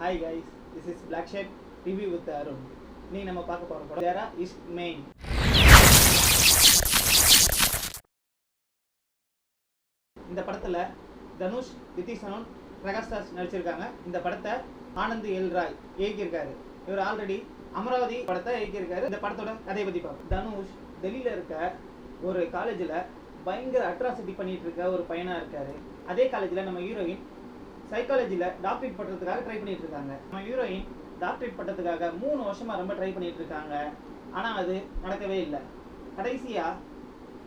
Hi guys, this is Black Shed review with Arun. நீ நம்ம பார்க்க போற படம் Zara is Main. இந்த படத்துல தனுஷ், நிதிஷ் மேனன், பிரகாஷ் ராஜ் நடிச்சிருக்காங்க. இந்த படத்தை ஆனந்த் எல் ராய் இயக்கியிருக்காரு. இவர் ஆல்ரெடி அமராவதி படத்தை இயக்கியிருக்காரு. இந்த படத்தோட கதையை பத்தி பார்ப்போம். தனுஷ் டெல்லியில இருக்க ஒரு காலேஜில் பயங்கர அட்ராசிட்டி பண்ணிட்டு இருக்க ஒரு பையனா இருக்காரு. அதே காலேஜில் நம்ம ஹீரோயின் சைக்காலஜியில் டாக்டரேட் பண்ணுறதுக்காக ட்ரை பண்ணிட்டு இருக்காங்க. நம்ம ஹீரோயின் டாக்டரேட் பண்ணுறதுக்காக 3 வருஷமாக ரொம்ப ட்ரை பண்ணிட்டு இருக்காங்க. ஆனால் அது நடக்கவே இல்லை. கடைசியாக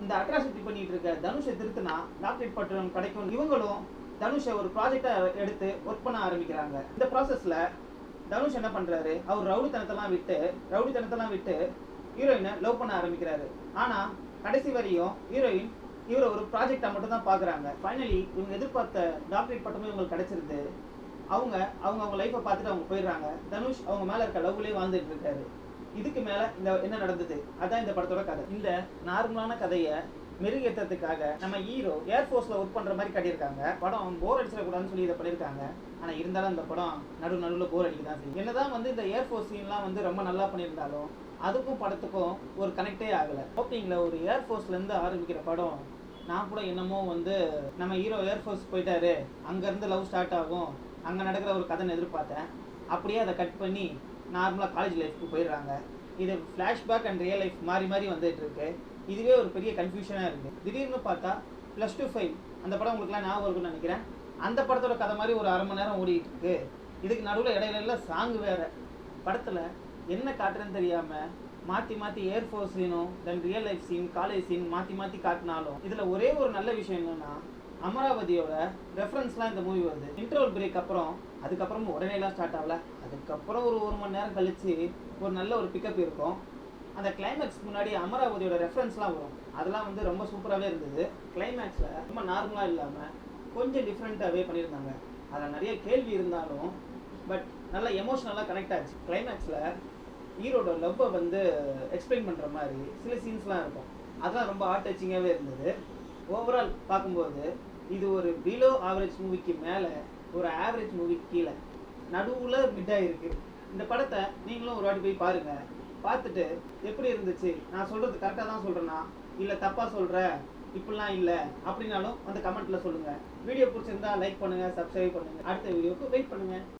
இந்த அட்ராசிட்டி பண்ணிட்டு இருக்க தனுஷை திருத்தினா டாக்டரேட் பட்டம் கிடைக்கும். இவங்களும் தனுஷை ஒரு ப்ராஜெக்டாக எடுத்து ஒர்க் பண்ண ஆரம்பிக்கிறாங்க. இந்த ப்ராசஸில் தனுஷ் என்ன பண்ணுறாரு, அவர் ரவுடித்தனத்தெல்லாம் விட்டு ஹீரோயினை லவ் பண்ண ஆரம்பிக்கிறாரு. ஆனால் கடைசி வரையும் ஹீரோயின் இவரை ஒரு ப்ராஜெக்டை மட்டும் தான் பார்க்குறாங்க. ஃபைனலி இவங்க எதிர்பார்த்த டாக்டரேட் பட்டமே இவங்களுக்கு கிடைச்சிருது. அவங்க லைஃப்பை பார்த்துட்டு அவங்க போயிடுறாங்க. தனுஷ் அவங்க மேலே இருக்க லவ்லேயே வாழ்ந்துட்டு இருக்காரு. இதுக்கு மேலே என்ன நடந்தது, அதான் இந்த படத்தோட கதை. இந்த நார்மலான கதையை மெருகேற்றத்துக்காக நம்ம ஹீரோ ஏர்ஃபோர்ஸில் ஒர்க் பண்ணுற மாதிரி காட்டியிருக்காங்க. படம் போர் அடிச்சிடக்கூடாதுன்னு சொல்லி இதை பண்ணியிருக்காங்க. ஆனால் இருந்தாலும் இந்த படம் நடுவில் போர் அடிக்க தான் செய்யும். என்னதான் இந்த ஏர்ஃபோர்ஸ் சீன்லாம் ரொம்ப நல்லா பண்ணியிருந்தாலும் அதுக்கும் படத்துக்கும் ஒரு கனெக்டே ஆகலை. ஓப்பனிங்கில் ஒரு ஏர்ஃபோர்ஸ்லேருந்து ஆரம்பிக்கிற படம் நான் கூட என்னமோ நம்ம ஹீரோ ஏர்ஃபோர்ஸ் போயிட்டாரு, அங்கேருந்து லவ் ஸ்டார்ட் ஆகும், அங்கே நடக்கிற ஒரு கதைன்னு எதிர்பார்த்தேன். அப்படியே அதை கட் பண்ணி நார்மலாக காலேஜ் லைஃப்க்கு போயிடுறாங்க. இது ஃப்ளாஷ்பேக் அண்ட் ரியல் லைஃப் மாறி வந்துட்டு இருக்கு. இதுவே ஒரு பெரிய கன்ஃபியூஷனாக இருக்குது. திடீர்னு பார்த்தா +2 அந்த படம் உங்களுக்குலாம் ஞாபகம் இருக்குன்னு நினைக்கிறேன். அந்த படத்தோட கதை மாதிரி ஒரு அரை மணி நேரம் ஓடிட்டு இருக்கு. இதுக்கு நடுவில் இடையில சாங் வேறு. படத்தில் என்ன காட்டுறேன்னு தெரியாமல் மாற்றி ஏர்ஃபோர்ஸ் சீனும் then real life scene, college scene மாற்றி காட்டினாலும் இதில் ஒரே ஒரு நல்ல விஷயம் என்னென்னா அமராவதியோட ரெஃபரன்ஸ்லாம் இந்த மூவி வருது. இன்டர்வல் பிரேக் அதுக்கப்புறமும் உடனேலாம் ஸ்டார்ட் ஆகல. அதுக்கப்புறம் ஒரு மணி நேரம் கழித்து ஒரு நல்ல ஒரு பிக்கப் இருக்கும். அந்த கிளைமேக்ஸ்க்கு முன்னாடி அமராவதியோட ரெஃபரன்ஸ்லாம் வரும். அதெல்லாம் ரொம்ப சூப்பராகவே இருந்தது. கிளைமேக்ஸில் ரொம்ப நார்மலாக இல்லாமல் கொஞ்சம் டிஃப்ரெண்ட்டாகவே பண்ணியிருந்தாங்க. அதில் நிறைய கேள்வி இருந்தாலும் பட் நல்லா எமோஷ்னலாக கனெக்ட் ஆச்சு. கிளைமேக்ஸில் ஹீரோட லவ்வை எக்ஸ்பிளைன் பண்ணுற மாதிரி சில சீன்ஸ்லாம் இருக்கும். அதெல்லாம் ரொம்ப ஹார்ட் டச்சிங்காகவே இருந்தது. ஓவரால் பார்க்கும்போது இது ஒரு பிலோ ஆவரேஜ் மூவிக்கு மேலே ஒரு ஆவரேஜ் மூவிக்கு கீழே நடுவில் மிட்டாக இருக்குது. இந்த படத்தை நீங்களும் ஒரு வாட்டி போய் பாருங்கள். பார்த்துட்டு எப்படி இருந்துச்சு, நான் சொல்கிறது கரெக்டாக தான் சொல்கிறேன்னா இல்லை தப்பாக சொல்கிறேன், இப்படிலாம் இல்லை அப்படின்னாலும் அந்த கமெண்ட்டில் சொல்லுங்கள். வீடியோ பிடிச்சிருந்தா லைக் பண்ணுங்கள், சப்ஸ்கிரைப் பண்ணுங்கள். அடுத்த வீடியோவுக்கு வெயிட் பண்ணுங்கள்.